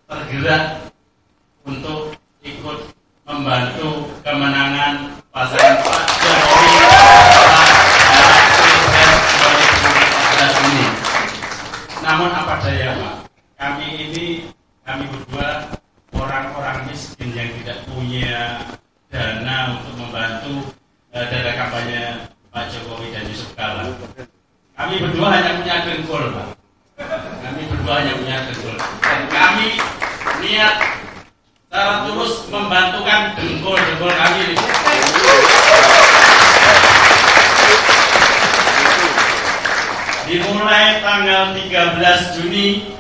tergerak untuk ikut membantu kemenangan pasangan Pak Jokowi pada 2014 ini. Namun apa daya Pak, kami berdua orang-orang miskin yang tidak punya dana untuk membantu dana kampanye Pak Jokowi dan Yusuf Kala. Kami berdua hanya punya dengkul Pak. Kami berdua hanya punya dengkul, dan kami niat secara tulus membantukan dengkul kami ini. Dimulai tanggal 13 Juni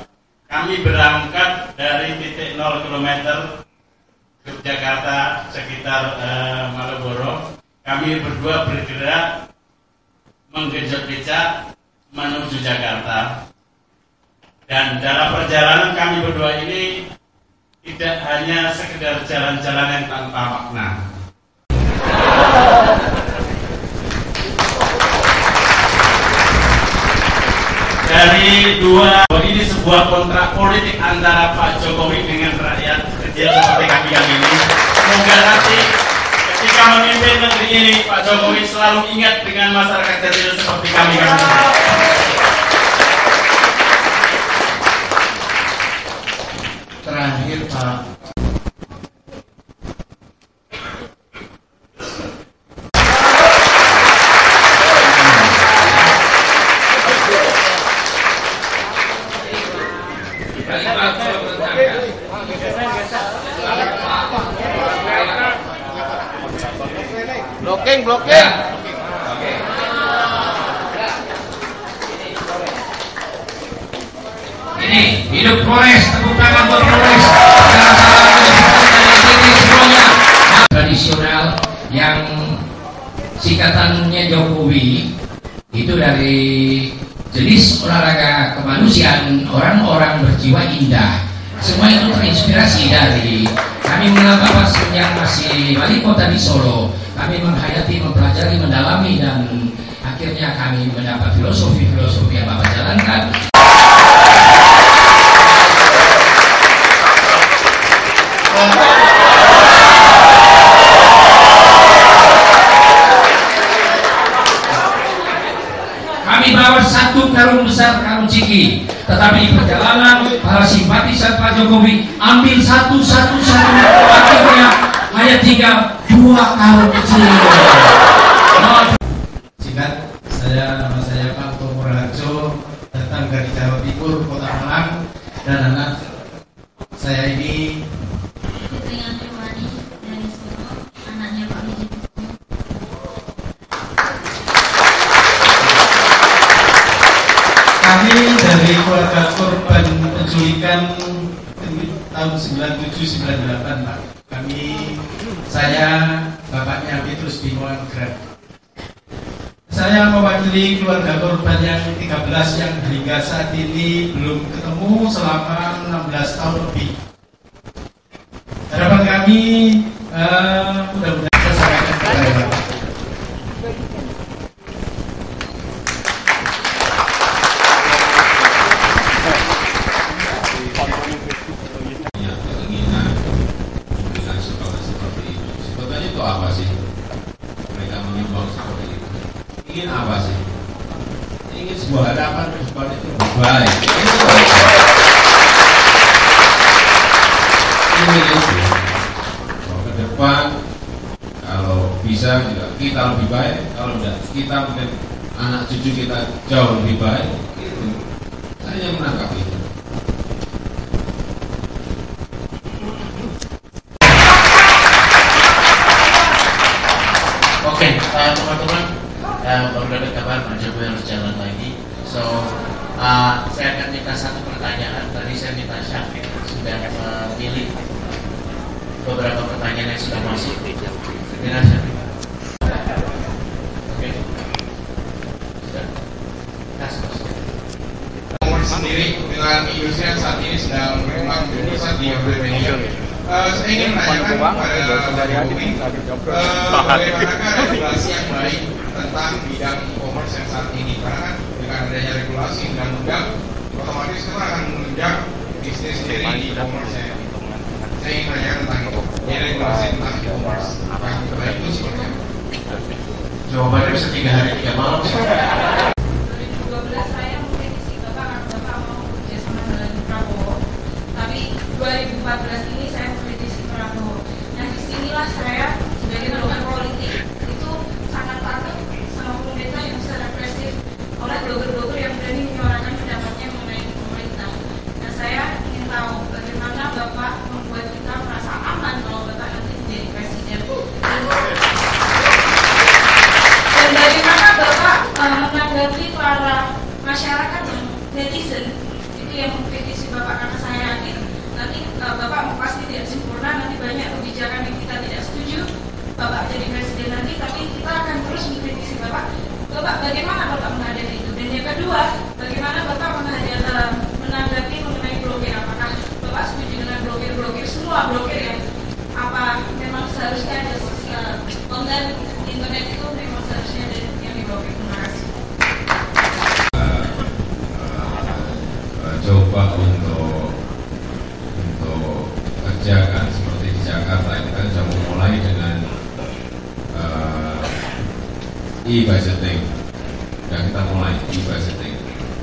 kami berangkat dari titik 0 km Yogyakarta sekitar Malioboro. Kami berdua bergerak menggenjot becak menuju Jakarta. Dan dalam perjalanan kami berdua ini tidak hanya sekedar jalan-jalan yang tanpa makna. Dari ini sebuah kontrak politik antara Pak Jokowi dengan rakyat kecil seperti kami ini. Semoga nanti ketika memimpin negeri ini, Pak Jokowi selalu ingat dengan masyarakat kecil seperti kami. Terakhir Pak blocking. Ini hidup Flores, tepuk tangan buat Flores. Semuanya tradisional yang singkatannya Jokowi itu dari jenis olahraga kemanusiaan orang-orang berjiwa indah. Semua itu terinspirasi dari kami mengapa yang masih wali kota di Solo. Kami menghayati, mempelajari, mendalami, dan akhirnya kami mendapat filosofi yang Bapak jalankan. Kami bawa satu karung besar, karung ciki. Tetapi di perjalanan para simpatisan Pak Jokowi ambil satu, akhirnya hanya tinggal 2 karung kecil. Singkat, nama saya Pak Tomor Harjo, datang dari Jawa Timur, Kota Malang, dan anak saya ini Putri Antriwani dari Solo, anaknya Pak Wiji. Kami dari keluarga korban penculikan tahun 97-98, Pak. Saya bapaknya Petrus Bimo Anggrek. Saya mewakili keluarga korban yang 13 yang hingga saat ini belum ketemu selama 16 tahun lebih. Harapan kami mudah-mudahan tersampaikan kepada Bapak. Sebetulnya itu apa sih? Mereka mengimbau seperti itu. Ingin apa sih? Ingin sebuah harapan ke depan itu baik. Ingin itu bahwa ke depan kalau bisa juga kita lebih baik, kalau tidak kita mungkin anak cucu kita jauh lebih baik. Itu saya menangkap itu. Oke, teman-teman, baru dapat kabar Pak Jokowi harus jalan lagi. So, saya akan minta satu pertanyaan. Tadi saya minta Syafiq sudah memilih beberapa pertanyaan yang sudah masuk. Dengan Syafiq. Oke. Sudah. Kasih. Sendiri dengan industri yang saat ini sedang berkembang besar di Indonesia. Saya ingin menanyakan kepada Jokowi bagaimanakah regulasi yang baik tentang bidang e-commerce yang saat ini, karena kan dengan adanya regulasi undang-undang otomatis itu akan menunjang bisnis dari e-commerce nya. Saya ingin menanyakan tentang itu, regulasi tentang e-commerce yang terbaik itu seperti apa? Jawabannya bisa 3 hari 3 malam. 2012 saya mungkin isi Bapak mau kerja sama dengan Prabowo, tapi 2014 ini saya mengkritisi Prabowo. Nah, disinilah saya sebagai melakukan politik itu sangat takut sama pemerintah yang bisa represif oleh blogger-blogger yang berani menyuarakan pendapatnya mengenai pemerintah. Nah, saya ingin tahu bagaimana Bapak membuat kita merasa aman kalau Bapak nanti menjadi presiden. Dan bagaimana Bapak menanggapi para masyarakat yang netizen itu yang mengkritisi Bapak, karena saya yakin nanti Bapak pasti tidak sempurna, nanti banyak kebijakan yang kita tidak setuju Bapak jadi presiden nanti, tapi kita akan terus mengkritisi Bapak. Bapak bagaimana Bapak menghadapi itu? Dan yang kedua, bagaimana Bapak menanggapi mengenai blogger? Apakah Bapak setuju dengan blogger semua blogger yang apa memang seharusnya ada konten internet itu memang seharusnya ada yang di blogger? Terima kasih. Coba untuk kerjakan seperti di Jakarta, kita sudah memulai dengan e-budgeting. Sudah kita mulai e-budgeting.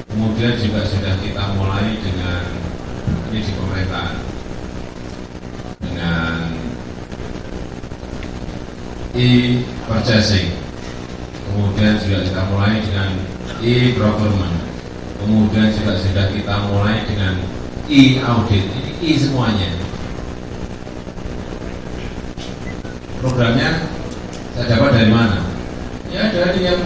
Kemudian juga sudah kita mulai dengan ini di pemerintahan dengan e-purchasing. Kemudian juga kita mulai dengan e-procurement. Kemudian juga sudah kita mulai dengan e-audit. Ini e semuanya. Programnya Saya dapat dari mana? Ya dari yang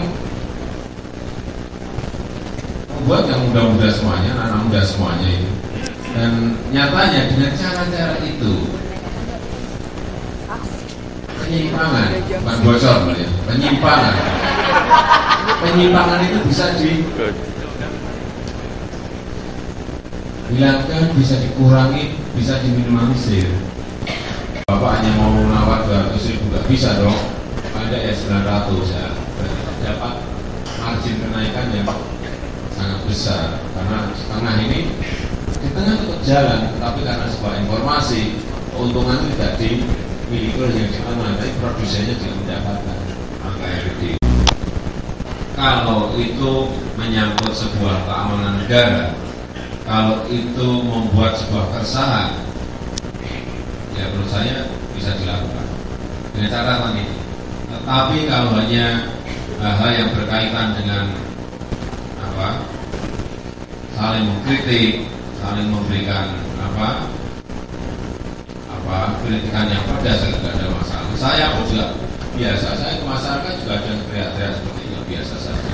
membuat yang muda-muda semuanya, anak muda semuanya ini. Dan nyatanya dengan cara-cara itu penyimpangan, bukan bocor ya, penyimpangan itu bisa dihilangkan, bisa dikurangi, bisa diminimalisir. Bapak hanya mau nawar 200.000 nggak bisa dong, ada ya 900 ya, dapat margin kenaikan yang sangat besar karena setengah ini di tengah tetap jalan, tapi karena sebuah informasi keuntungan tidak dimiliki oleh yang di tengah, tapi produsennya tidak mendapatkan angka yang gede. Kalau itu menyangkut sebuah keamanan negara, kalau itu membuat sebuah keresahan, ya menurut saya bisa dilakukan dengan catatan ini. Tetapi kalau hanya hal yang berkaitan dengan saling mengkritik, saling memberikan kritikan yang pedas, tidak ada masalah. Saya pun juga biasa, saya ke masyarakat juga ada teriak-teriak seperti itu, biasa saja.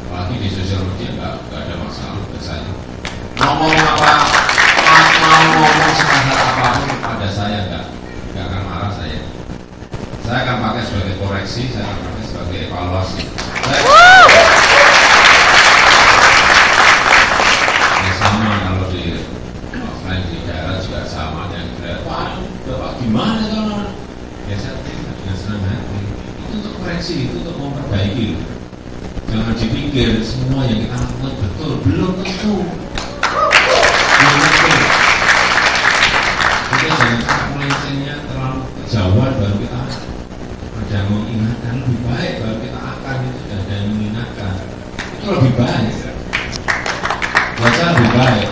Apalagi di sosial media nggak ada masalah buat saya. Ngomong sepakat apapun pada saya nggak akan marah saya. Saya akan pakai sebagai koreksi, saya akan pakai sebagai evaluasi. Sama kalau di offline di daerah juga sama, yang Pak gimana kalau biasa dengan senang hati itu untuk koreksi, itu untuk memperbaiki. Jangan dipikir semua yang kita lakukan betul, belum tentu. Kita jangan melencengnya terlalu kejauhan baru kita ada yang mengingatkan, lebih baik baru kita akan itu dan ada yang mengingatkan, itu lebih baik. Buat saya lebih baik.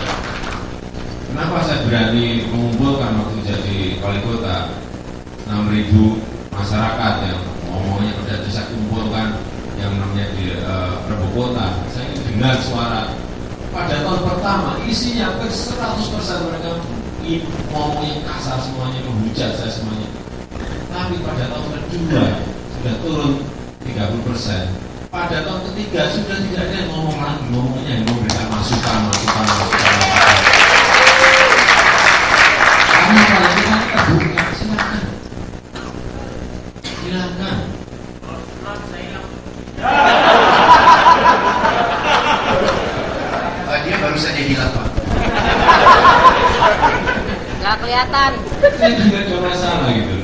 Kenapa saya berani mengumpulkan waktu jadi wali kota 6.000 masyarakat yang ngomongnya udah bisa kumpulkan yang namanya di Rebo Kota. Saya dengar suara pada tahun pertama isinya hampir 100% mereka ngomongnya kasar semuanya, menghujat saya semuanya. Tapi pada tahun kedua sudah turun 30%. Pada tahun ketiga sudah tidak ada yang ngomong lagi, ngomongnya yang memberikan masukan. Karena kalau kita buka, silakan. Dia baru saja hilang, Pak. Nggak kelihatan. Saya tidak ada masalah gitu.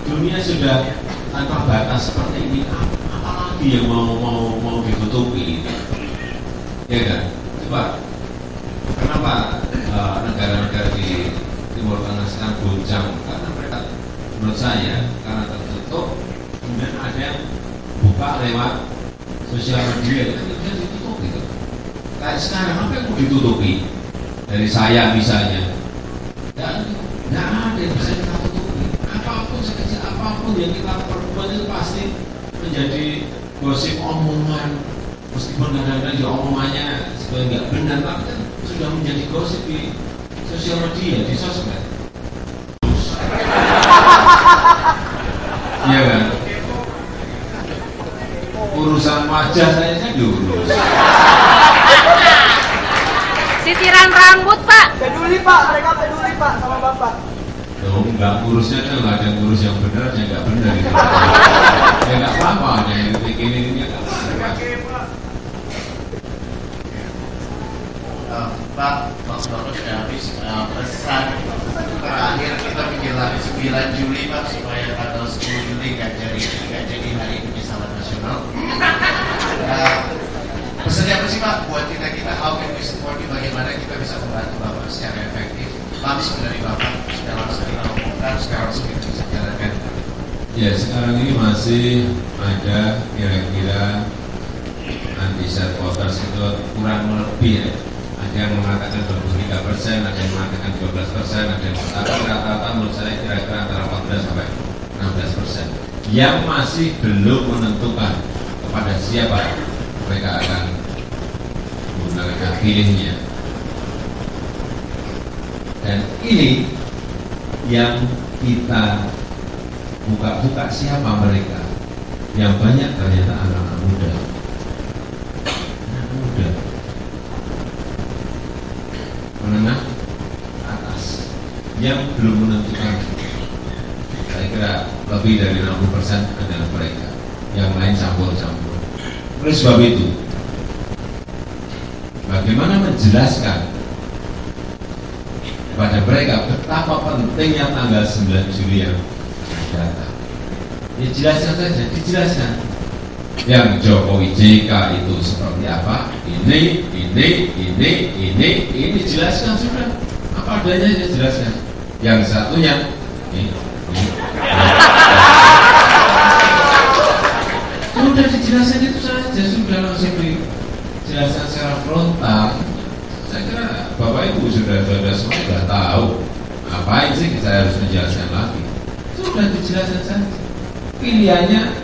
Dunia sudah tanpa batas seperti ini. Apalagi yang mau ditutupi? Ya kan? Coba. Kenapa negara-negara di Timur Tengah sekarang goncang? Karena mereka, menurut saya, karena tertutup, kemudian ada yang buka lewat sosial media, itu bisa ditutup gitu. Kayak sekarang apa yang mau ditutupi? Dari saya misalnya, dan nggak ada yang bisa kita tutupi. Apapun sekecil apapun yang kita perbuat itu pasti menjadi gosip omongan, meskipun kadang-kadang omongannya sebenarnya nggak benar, tapi kan sudah menjadi gosip di sosial media, di sosmed. Iya kan? Urusan wajah saya diurus. Sisiran rambut, Pak. Peduli, Pak. Mereka peduli, Pak, sama Bapak. Oh, enggak, ngurusnya kan nggak ada yang ngurus yang benar, yang nggak benar itu. Ya nggak apa-apa, ada yang bikin ini nggak apa-apa. Pak, waktu sudah habis. Pesan terakhir kita menjelang 9 Juli, Pak, supaya tanggal 10 Juli nggak jadi hari penyesalan nasional. Pesannya apa sih, Pak, buat kita how can we support you, bagaimana kita bisa membantu Bapak secara efektif? Langsung dari Bapak, sudah langsung kita ngomongkan, sekarang langsung kita bisa jalankan. Ya, sekarang ini masih ada kira-kira undecided voters itu kurang lebih ya. Ada yang mengatakan 23%, ada yang mengatakan 12%, ada yang mengatakan rata-rata menurut saya kira-kira antara 14 sampai 16%. Yang masih belum menentukan kepada siapa mereka akan menggunakan hak pilihnya. Dan ini yang kita buka-buka siapa mereka. yang banyak ternyata anak-anak muda. Anak muda menengah atas yang belum menentukan. Saya kira lebih dari 60% adalah mereka. Yang lain campur-campur. Oleh sebab itu, bagaimana menjelaskan kepada mereka betapa pentingnya tanggal 9 Juli yang datang? Ya jelaskan saja, dijelaskan. Yang Jokowi JK itu seperti apa? Ini jelaskan sudah. Apa adanya dia jelaskan. Yang satunya ini. Sudah dijelaskan itu saja, sudah langsung dijelaskan secara frontal. Saya kira Bapak Ibu sudah semua sudah tahu. Ngapain sih saya harus menjelaskan lagi? Sudah dijelaskan saja. Pilihannya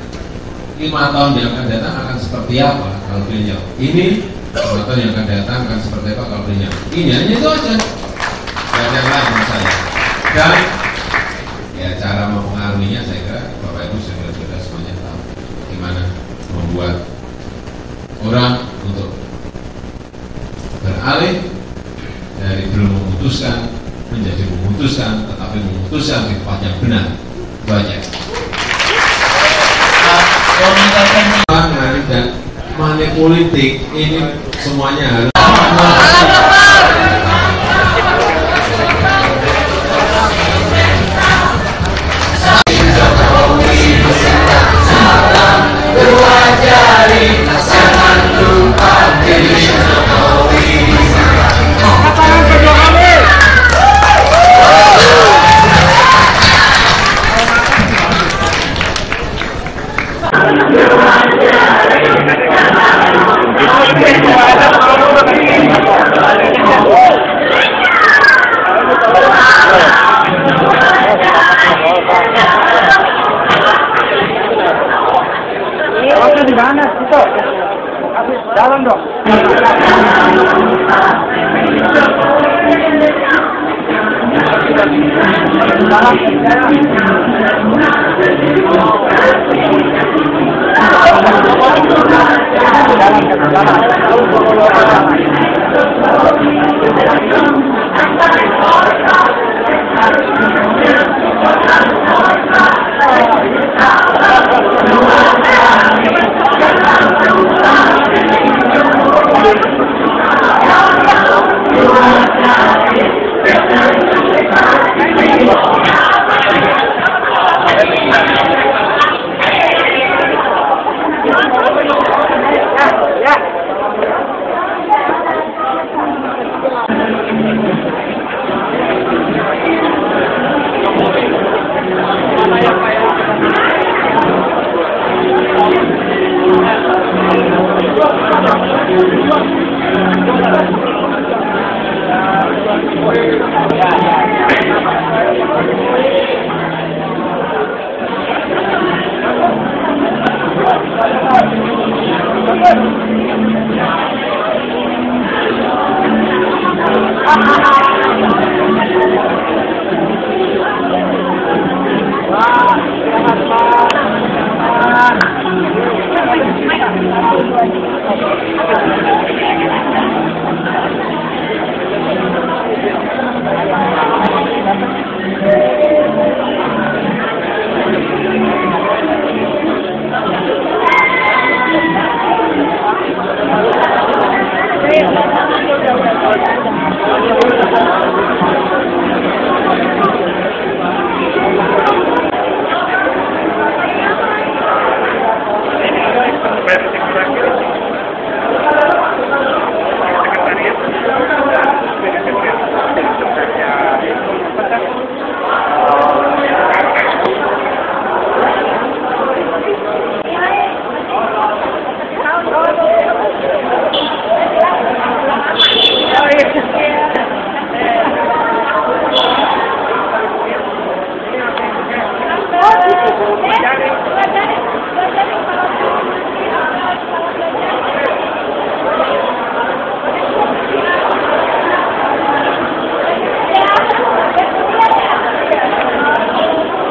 5 tahun yang akan datang akan seperti apa kalau beliau ini, 5 tahun yang akan datang akan seperti apa kalau beliau ini, hanya itu aja. Dan yang lain menurut saya. Dan ya cara mempengaruhinya saya kira Bapak Ibu sudah semuanya tahu bagaimana membuat orang untuk beralih dari belum memutuskan menjadi memutuskan, tetapi memutuskan di tempat yang benar. Banyak. Dan money politik ini semuanya harus dua jari, jangan lupa pilih Jokowi. Pasangan kedua kami. Waktu di mana itu? Jalan dong. Ha ha